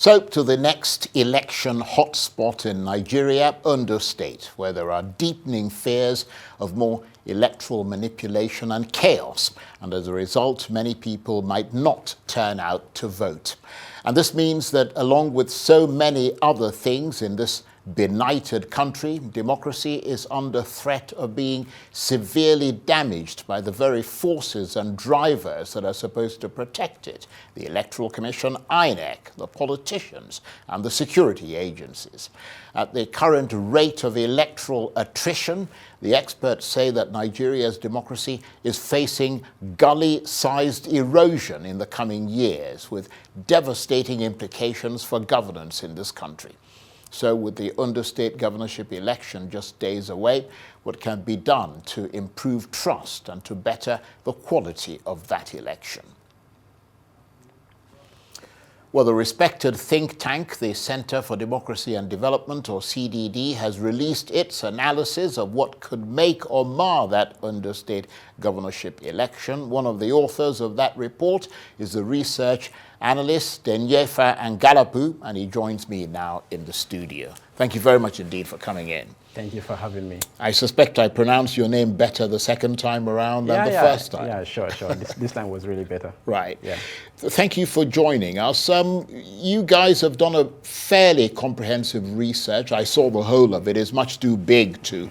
So to the next election hotspot in Nigeria, Ondo State, where there are deepening fears of more electoral manipulation and chaos. And as a result, many people might not turn out to vote. And this means that along with so many other things in this benighted country, democracy is under threat of being severely damaged by the very forces and drivers that are supposed to protect it: the Electoral Commission, INEC, the politicians, and the security agencies. At the current rate of electoral attrition, the experts say that Nigeria's democracy is facing gully-sized erosion in the coming years, with devastating implications for governance in this country. So with the Ondo State governorship election just days away, what can be done to improve trust and to better the quality of that election? Well, the respected think tank, the Center for Democracy and Development, or CDD, has released its analysis of what could make or mar that Ondo State governorship election. One of the authors of that report is the research analyst Dengiyefa Angalapu, and he joins me now in the studio. Thank you very much indeed for coming in. Thank you for having me. I suspect I pronounced your name better the second time around than the first time. Yeah, sure. This time was really better. Right. Yeah. Thank you for joining us. You guys have done a fairly comprehensive research. I saw the whole of it. It's much too big to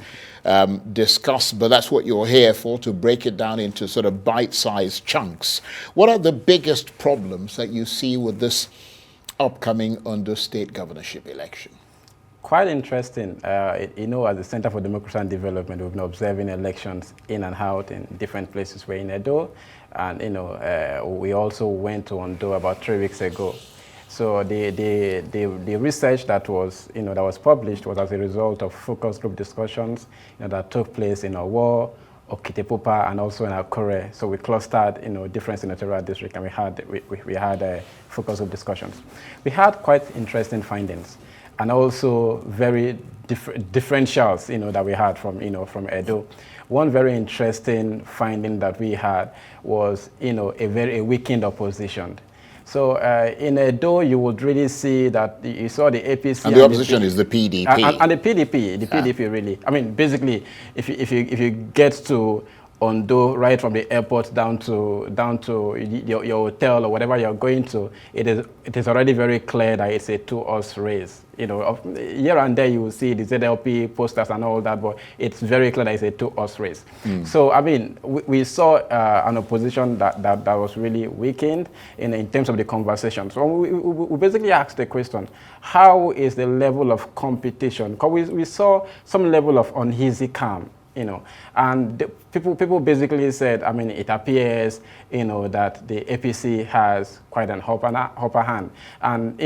discuss, but that's what you're here for, to break it down into sort of bite-sized chunks. What are the biggest problems that you see with this upcoming Ondo State governorship election? Quite interesting. As the Center for Democracy and Development, we've been observing elections in and out in different places. We're in Edo, and we also went to Ondo about 3 weeks ago. So the research that was published was as a result of focus group discussions that took place in Owo, Okitepupa, and also in Akure. So we clustered different senatorial districts, and we had focus group discussions. We had quite interesting findings, and also very differentials that we had from Edo. One very interesting finding that we had was a weakened opposition. So in Edo, you would really see that you saw the APC and the opposition is the PDP. And the PDP really. I mean, basically, if you get to Ondo, right from the airport down to your hotel or whatever you're going to, it is already very clear that it's a two-horse race. Here and there you will see the ZLP posters and all that, but it's very clear that it's a two-horse race. So I mean, we saw an opposition that was really weakened in terms of the conversation. So we basically asked the question: how is the level of competition? Because we saw some level of uneasy calm. And people basically said, I mean, it appears, that the APC has quite an upper hand. And,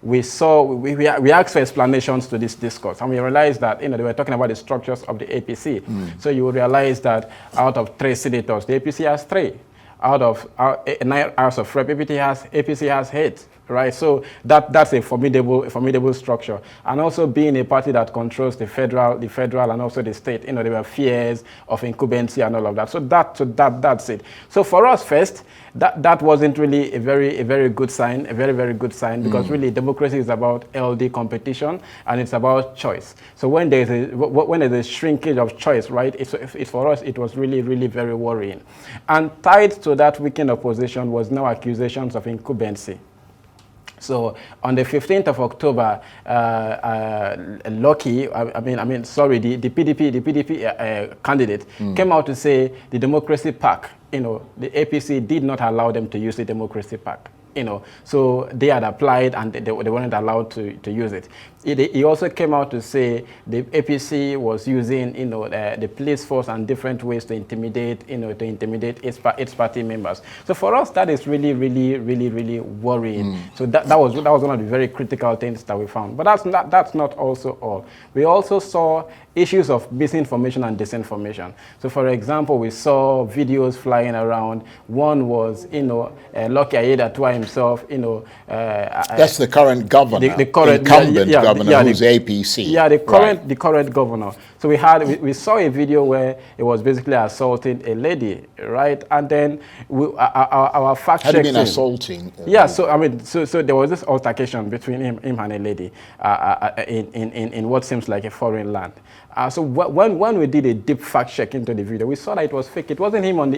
we asked for explanations to this discourse, and we realized that, they were talking about the structures of the APC. So you would realize that out of 3 senators, the APC has 3. Out of 9 House of Rep, APC has 8. Right, so that's a formidable structure, and also being a party that controls the federal, and also the state. There were fears of incumbency and all of that. So that's it. So for us, first, that wasn't really a very good sign, very good sign, because really democracy is about LD competition and it's about choice. So when there's a shrinkage of choice, right, it's for us it was really very worrying, and tied to that weakened opposition was now accusations of incumbency. So on the 15th of October, the PDP candidate came out to say the Democracy Pack, the APC did not allow them to use the Democracy Pack. So they had applied and they weren't allowed to use it. He also came out to say the APC was using, the police force and different ways to intimidate, its party members. So for us, that is really worrying. So that was one of the very critical things that we found. But that's not also all. We also saw issues of misinformation and disinformation. So for example, we saw videos flying around. One was, Lucky Ayeda himself, that's the current governor, the current incumbent governor, who's APC. Yeah, the current governor. So we saw a video where it was basically assaulting a lady, right? And then our fact check. Had he been assaulting? Yeah. So I mean, so there was this altercation between him and a lady in what seems like a foreign land. So when we did a deep fact check into the video, we saw that it was fake. It wasn't him on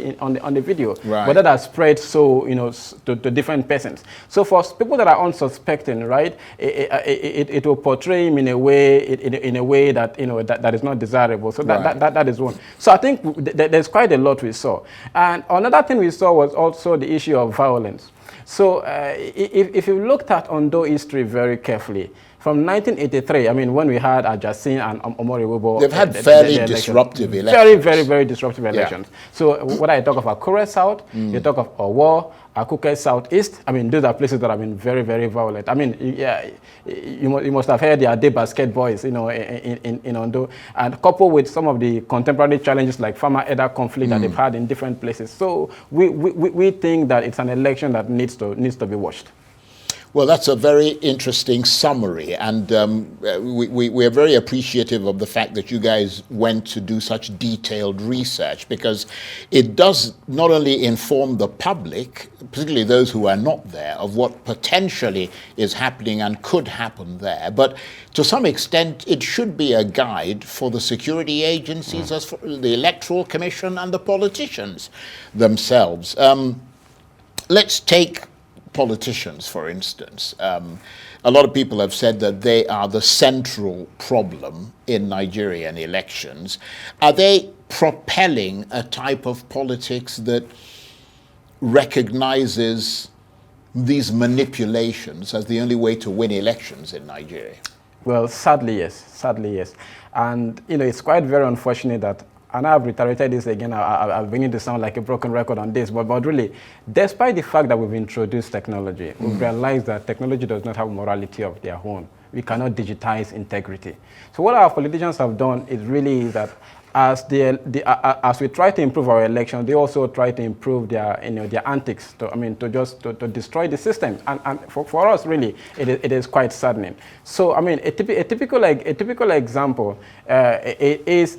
the video, right. But that has spread to different persons. So for people that are unsuspecting, right, it will portray him in a way that that is not desirable. So that is one. So I think there's quite a lot we saw. And another thing we saw was also the issue of violence. So if you looked at Ondo history very carefully, from 1983, I mean, when we had Ajasin and Omoriwobo, they've had fairly disruptive elections. Very, very, very disruptive elections. So whether I talk of Akure South, you talk of Owo, Akuke Southeast, I mean, those are places that have been very, very violent. I mean, yeah, you must have heard the Ade Basket Boys, in Ondo, and coupled with some of the contemporary challenges like farmer-elder conflict that they've had in different places. So we think that it's an election that needs to be watched. Well, that's a very interesting summary, and we are very appreciative of the fact that you guys went to do such detailed research, because it does not only inform the public, particularly those who are not there, of what potentially is happening and could happen there, but to some extent it should be a guide for the security agencies, as for the Electoral Commission and the politicians themselves. Let's take politicians, for instance. A lot of people have said that they are the central problem in Nigerian elections. Are they propelling a type of politics that recognizes these manipulations as the only way to win elections in Nigeria? Well, sadly, yes. Sadly, yes. And, it's quite very unfortunate that, and I've reiterated this again, I'm beginning to sound like a broken record on this, but really, despite the fact that we've introduced technology, we've realized that technology does not have morality of their own. We cannot digitize integrity. So what our politicians have done is really that as we try to improve our election, they also try to improve their antics to destroy the system. And for us, really, it is quite saddening. So I mean, a typical example is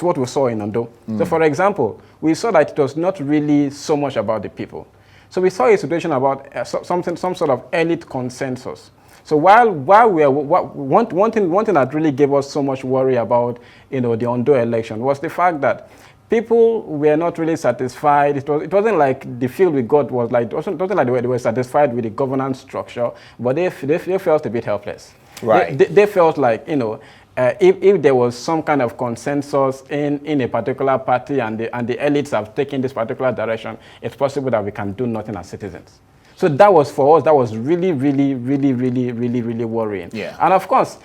what we saw in Ondo. So for example, we saw that it was not really so much about the people. So we saw a situation about some sort of elite consensus. So while we are one thing that really gave us so much worry about the Ondo election was the fact that people were not really satisfied. It wasn't like the feel we got was like, it wasn't like they were satisfied with the governance structure, but they felt a bit helpless. Right. They felt like if there was some kind of consensus in a particular party and the elites have taken this particular direction, it's possible that we can do nothing as citizens. So that was, for us, that was really, really, really, really, really, really worrying. Yeah. And of course,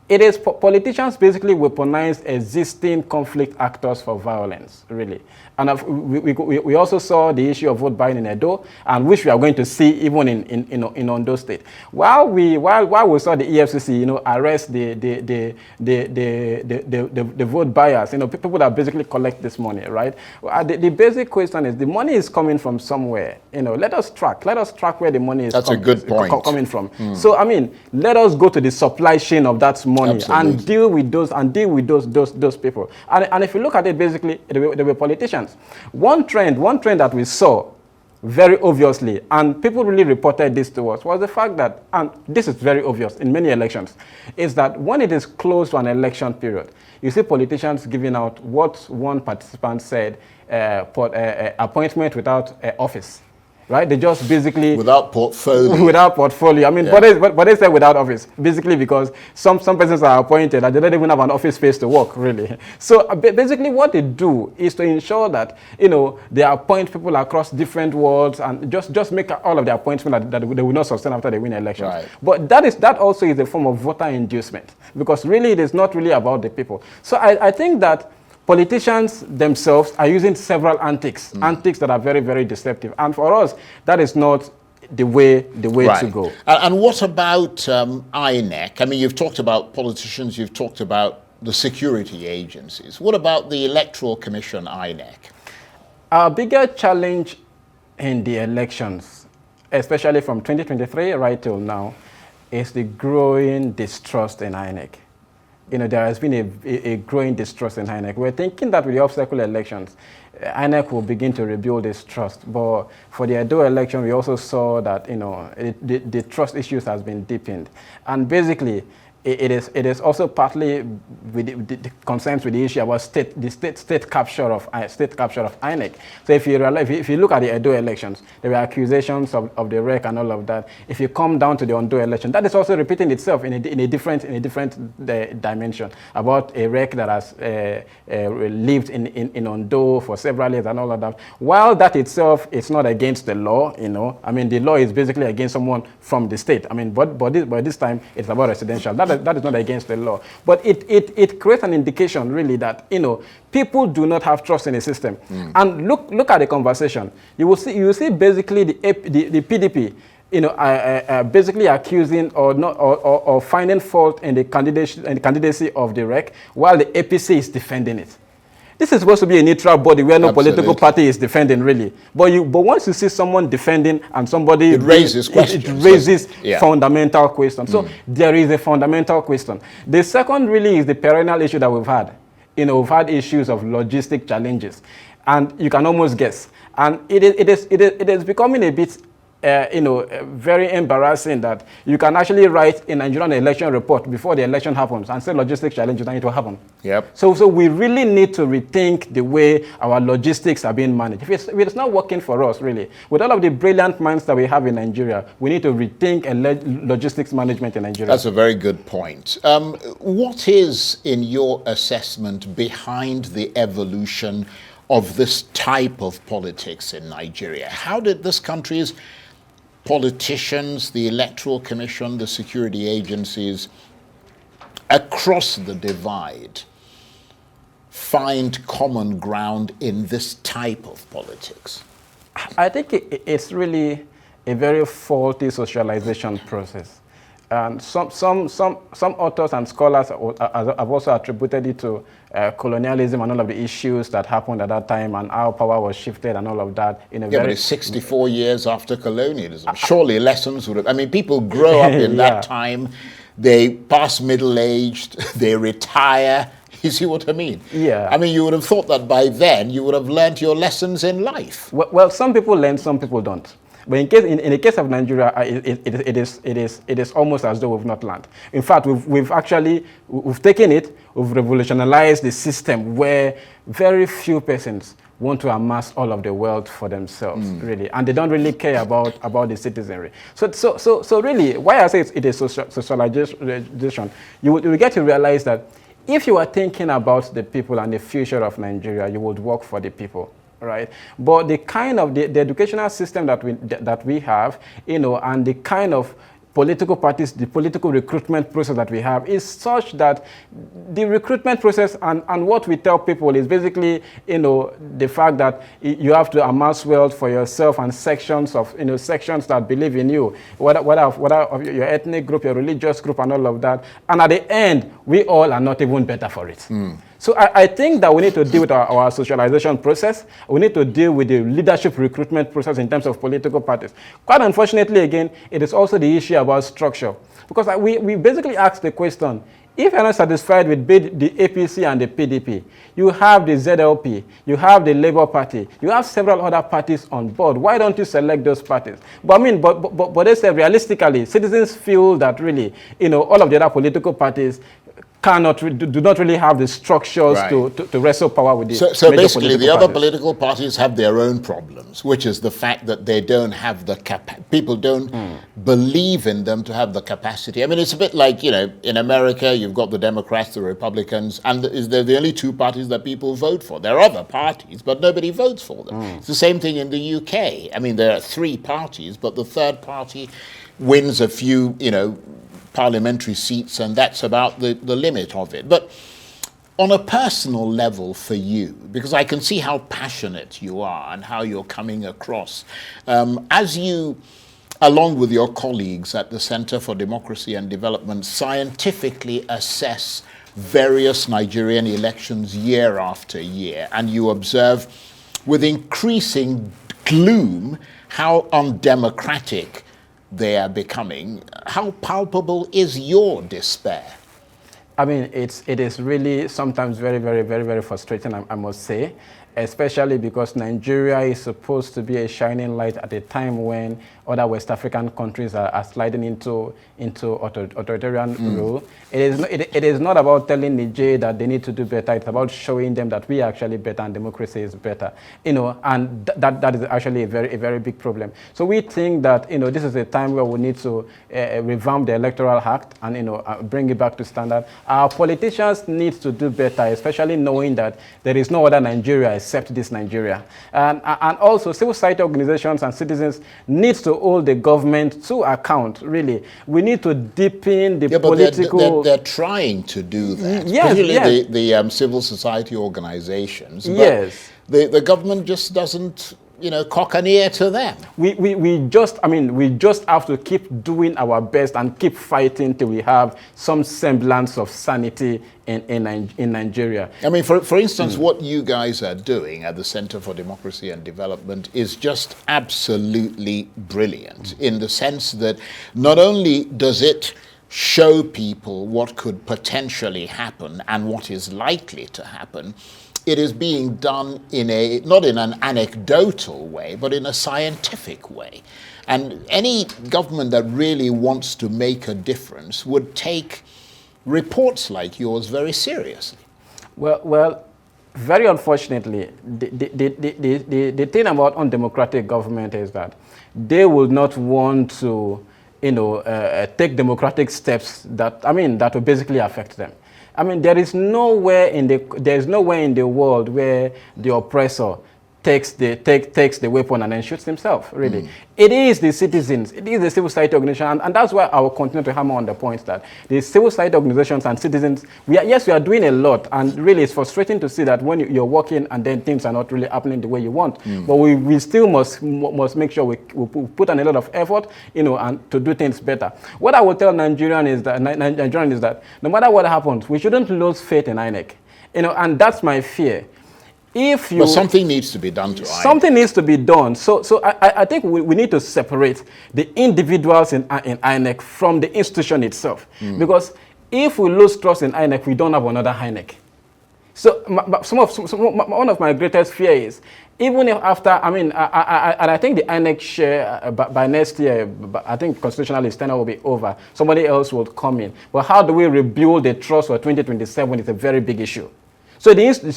it is politicians basically weaponize existing conflict actors for violence, really. And we also saw the issue of vote buying in Edo, and which we are going to see even in Ondo State. While we saw the EFCC, arrest the vote buyers, people that basically collect this money, right? The basic question is, the money is coming from somewhere. Let us track where the money is. That's a good point. Coming from. So I mean, let us go to the supply chain of that money. Absolutely. And deal with those people. And if you look at it, basically, they were politicians. One trend that we saw very obviously, and people really reported this to us, was the fact that, and this is very obvious in many elections, is that when it is close to an election period, you see politicians giving out what one participant said, appointment without office. Right? They just basically... Without portfolio. Without portfolio. I mean, yeah. but they say without office, basically because some persons are appointed and they don't even have an office space to work, really. So basically what they do is to ensure that, they appoint people across different wards and just make all of the appointments that they will not sustain after they win elections. Right. But that also is a form of voter inducement, because really it is not really about the people. So I think that politicians themselves are using several antics that are very, very deceptive. And for us, that is not the way right. to go. And what about INEC? I mean, you've talked about politicians, you've talked about the security agencies. What about the Electoral Commission, INEC? Our bigger challenge in the elections, especially from 2023 right till now, is the growing distrust in INEC. There has been a growing distrust in INEC. We're thinking that with the off-cycle elections, INEC will begin to rebuild this trust. But for the Edo election, we also saw that the trust issues has been deepened. And basically, it is also partly with the concerns with the issue about state capture of INEC. So if you look at the Edo elections, there were accusations of the REC and all of that. If you come down to the Ondo election, that is also repeating itself in a different dimension about a REC that has lived in Ondo for several years and all of that. While that itself is not against the law, the law is basically against someone from the state. But this time it's about residential. That is not against the law. But it creates an indication, really, that, people do not have trust in the system. And look at the conversation. You will see basically the PDP, basically accusing or finding fault in the candidacy of the REC, while the APC is defending it. This is supposed to be a neutral body where no political party is defending, really. But once you see someone defending and somebody... It raises questions. It raises fundamental questions. So there is a fundamental question. The second really is the perennial issue that we've had. We've had issues of logistic challenges. And you can almost guess. And it is becoming a bit... very embarrassing that you can actually write a Nigerian election report before the election happens and say logistic challenges, and it will happen. Yep. So we really need to rethink the way our logistics are being managed. If it's not working for us, really, with all of the brilliant minds that we have in Nigeria, we need to rethink logistics management in Nigeria. That's a very good point. What is, in your assessment, behind the evolution of this type of politics in Nigeria? How did this country's politicians, the Electoral Commission, the security agencies, across the divide, find common ground in this type of politics? I think it's really a very faulty socialization process. And some authors and scholars have also attributed it to colonialism and all of the issues that happened at that time and how power was shifted and all of that. But it's 64 years after colonialism. Surely lessons would have... people grow up in that time, they pass middle-aged, they retire. You see what I mean? Yeah. You would have thought that by then you would have learned your lessons in life. Well, some people learn, some people don't. But in the case of Nigeria, it is almost as though we've not learned. In fact, we've taken it, we've revolutionized the system where very few persons want to amass all of the wealth for themselves, really, and they don't really care about the citizenry. So really, why I say it is socialization, you get to realize that if you are thinking about the people and the future of Nigeria, you would work for the people. Right, but the kind of the educational system that we have, and the kind of political parties, the political recruitment process that we have is such that the recruitment process and what we tell people is basically, the fact that you have to amass wealth for yourself and sections that believe in you, whether of your ethnic group, your religious group, and all of that. And at the end, we all are not even better for it. So I think that we need to deal with our socialization process. We need to deal with the leadership recruitment process in terms of political parties. Quite unfortunately, again, it is also the issue about structure. Because we basically ask the question, if you're not satisfied with the APC and the PDP, you have the ZLP, you have the Labour Party, you have several other parties on board. Why don't you select those parties? But but they say realistically, citizens feel that really, all of the other political parties do not really have the structures to wrestle power with the So basically, the other political parties have their own problems, which is the fact that they don't have the people don't believe in them to have the capacity. It's a bit like, in America, you've got the Democrats, the Republicans, and they're the only two parties that people vote for. There are other parties, but nobody votes for them. It's the same thing in the UK. There are three parties, but the third party wins a few, parliamentary seats, and that's about the limit of it. But on a personal level for you, because I can see how passionate you are and how you're coming across, as you, along with your colleagues at the Center for Democracy and Development, scientifically assess various Nigerian elections year after year, and you observe with increasing gloom, how undemocratic they are becoming, how palpable is your despair? I mean, it is really sometimes very, very, very, very frustrating, I must say, especially because Nigeria is supposed to be a shining light at a time when other West African countries are sliding into authoritarian rule. It is not about telling Niger that they need to do better. It's about showing them that we are actually better and democracy is better. And that is actually a very big problem. So we think that this is a time where we need to revamp the Electoral Act and bring it back to standard. Our politicians need to do better, especially knowing that there is no other Nigeria except this Nigeria. And also civil society organizations and citizens need to hold the government to account, really. We need to deepen the political... They're trying to do that, yes, particularly yes. the civil society organizations. But yes. The government just doesn't, cock an ear to them. We just have to keep doing our best and keep fighting till we have some semblance of sanity in Nigeria. I mean, for instance, what you guys are doing at the Center for Democracy and Development is just absolutely brilliant in the sense that not only does it show people what could potentially happen and what is likely to happen, it is being done not in an anecdotal way, but in a scientific way. And any government that really wants to make a difference would take reports like yours very seriously. Well, very unfortunately, the thing about undemocratic government is that they will not want to, take democratic steps that will basically affect them. I mean, there is nowhere in the world where the oppressor takes the weapon and then shoots himself, really. It is the citizens, it is the civil society organization, and that's why I will continue to hammer on the point that the civil society organizations and citizens, we are doing a lot, and really it's frustrating to see that when you're working and then things are not really happening the way you want. But we still must make sure we put in a lot of effort, and to do things better. What I will tell Nigerian is that no matter what happens, we shouldn't lose faith in INEC, and that's my fear. But something needs to be done to INEC. Something needs to be done. So I think we need to separate the individuals in INEC from the institution itself. Because if we lose trust in INEC, we don't have another INEC. So one of my greatest fear is, even if after, I think the INEC share by next year, I think constitutional tenure will be over. Somebody else will come in. But how do we rebuild the trust for 2027 is a very big issue. So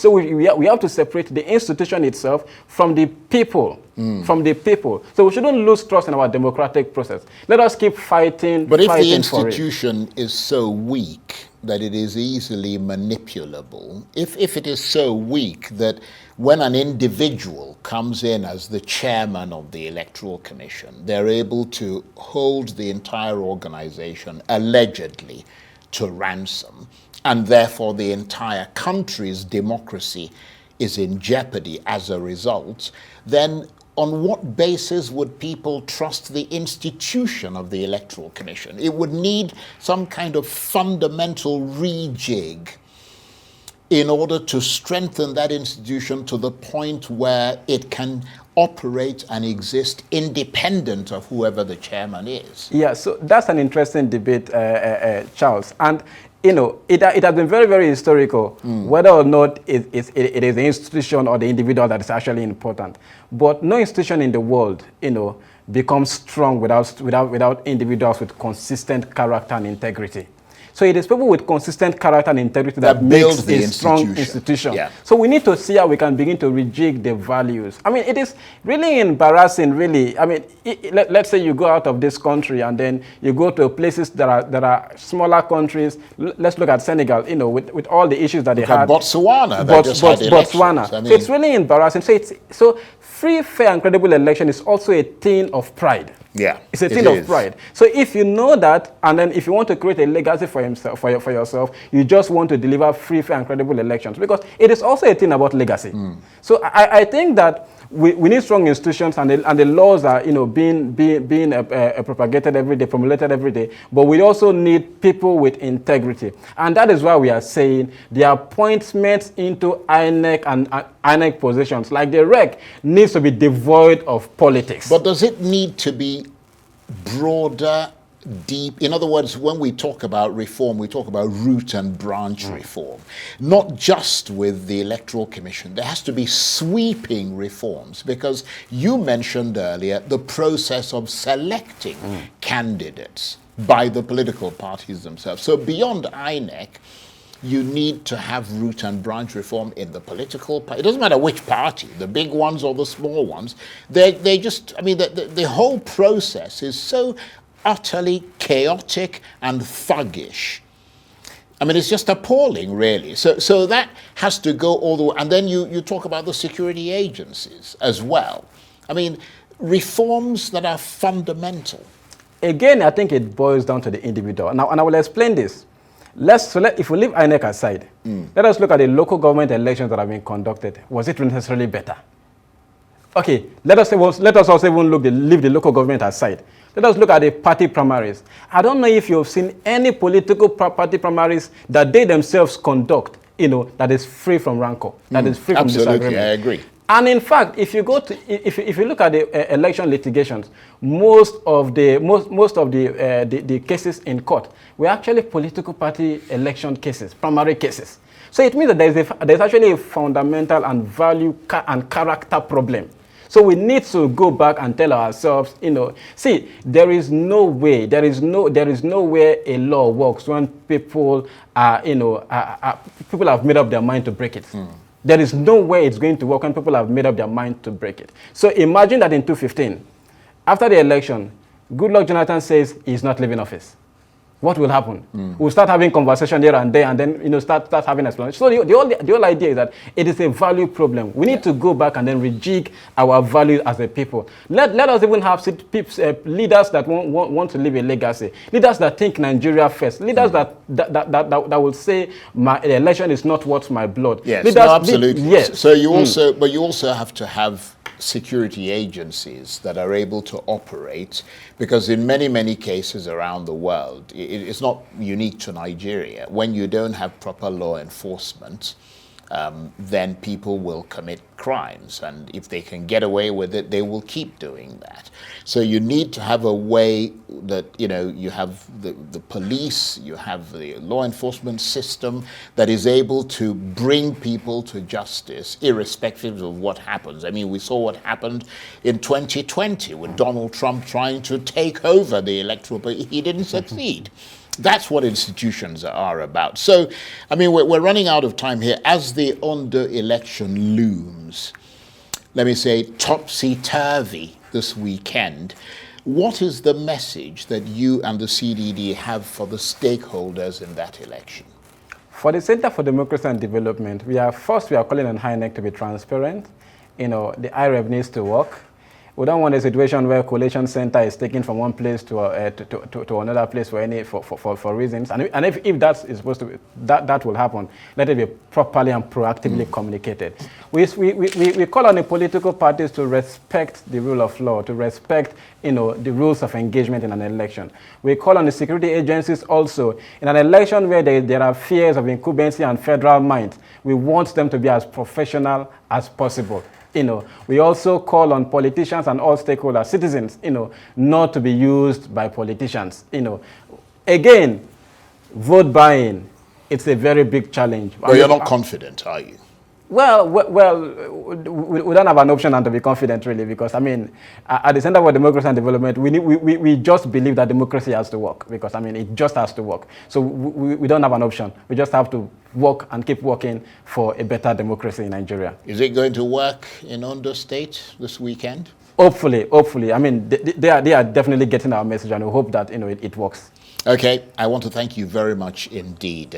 we have to separate the institution itself from the people, So we shouldn't lose trust in our democratic process. Let us keep fighting. But if the institution is so weak that it is easily manipulable, if it is so weak that when an individual comes in as the chairman of the Electoral Commission, they're able to hold the entire organization allegedly to ransom, and therefore the entire country's democracy is in jeopardy as a result, then on what basis would people trust the institution of the Electoral Commission? It would need some kind of fundamental rejig in order to strengthen that institution to the point where it can operate and exist independent of whoever the chairman is. Yeah, so that's an interesting debate, Charles. And it has been very, very historical, whether or not it is the institution or the individual that is actually important. But no institution in the world, becomes strong without individuals with consistent character and integrity. So it is people with consistent character and integrity that makes a strong institution. Yeah. So we need to see how we can begin to rejig the values. I mean, it is really embarrassing, really. I mean, let's say you go out of this country and then you go to places that are smaller countries. Let's look at Senegal, with all the issues that they had. Botswana, Botswana. I mean, so it's really embarrassing. So free, fair, and credible election is also a thing of pride. Yeah, it's a thing of pride. So if you know that, and then if you want to create a legacy for yourself, you just want to deliver free, fair, and credible elections, because it is also a thing about legacy. So I think that we need strong institutions, and the laws are, being propagated every day, promulgated every day. But we also need people with integrity, and that is why we are saying the appointments into INEC and INEC positions, like the REC, needs to be devoid of politics. But does it need to be broader, deep? In other words, when we talk about reform, we talk about root and branch reform, not just with the Electoral Commission. There has to be sweeping reforms, because you mentioned earlier the process of selecting candidates by the political parties themselves. So beyond INEC, you need to have root and branch reform in the political party. It doesn't matter which party, the big ones or the small ones. They just, I mean, the whole process is so utterly chaotic and thuggish. I mean, it's just appalling, really. So that has to go all the way. And then you talk about the security agencies as well. I mean, reforms that are fundamental. Again, I think it boils down to the individual. Now, and I will explain this. If we leave INEC aside, let us look at the local government elections that have been conducted. Was it necessarily better? Okay, let us also even leave the local government aside. Let us look at the party primaries. I don't know if you've seen any political party primaries that they themselves conduct, that is free from rancor, that is free from disagreement. Absolutely, I agree. And in fact, if you look at the election litigations, most of the cases in court were actually political party election cases, primary cases. So it means that there's actually a fundamental and value and character problem. So we need to go back and tell ourselves, see, there is no way a law works when people are, people have made up their mind to break it. There is no way it's going to work when people have made up their mind to break it. So imagine that in 2015, after the election, Goodluck Jonathan says he's not leaving office. What will happen? We'll start having conversation here and there, and then start having explanation. So the whole idea is that it is a value problem. We need to go back and then rejig our values as a people. Let us even have leaders that want to leave a legacy. Leaders that think Nigeria first. Leaders that will say the election is not worth my blood. Yes, leaders, no, absolutely. Yes. So you also have to have security agencies that are able to operate, because in many cases around the world, it's not unique to Nigeria. When you don't have proper law enforcement, then people will commit crimes, and if they can get away with it, they will keep doing that. So you need to have a way that, you have the police, you have the law enforcement system that is able to bring people to justice irrespective of what happens. I mean, we saw what happened in 2020 with Donald Trump trying to take over the electoral, but he didn't succeed. That's what institutions are about. So, I mean, we're running out of time here. As the under-election looms, let me say, topsy-turvy this weekend, what is the message that you and the CDD have for the stakeholders in that election? For the Center for Democracy and Development, we are calling on INEC to be transparent. The IREV needs to work. We don't want a situation where Coalition Center is taken from one place to another place for reasons. And if that is supposed to be, that will happen, let it be properly and proactively communicated. We call on the political parties to respect the rule of law, to respect the rules of engagement in an election. We call on the security agencies also, in an election where there are fears of incumbency and federal might, we want them to be as professional as possible. We also call on politicians and all stakeholders, citizens, not to be used by politicians. Again, vote buying, it's a very big challenge. Well, you're not confident, are you? Well, we don't have an option than to be confident, really, because, I mean, at the Center for Democracy and Development, we just believe that democracy has to work, because, I mean, it just has to work. So we don't have an option. We just have to work and keep working for a better democracy in Nigeria. Is it going to work in Ondo State this weekend? Hopefully. I mean, they are definitely getting our message, and we hope that, it works. Okay, I want to thank you very much indeed.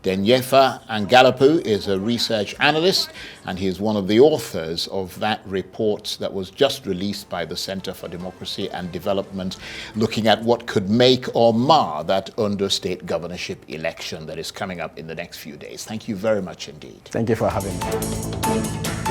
Dengiyefa Angalapu is a research analyst, and he is one of the authors of that report that was just released by the Center for Democracy and Development, looking at what could make or mar that Ondo State governorship election that is coming up in the next few days. Thank you very much indeed. Thank you for having me.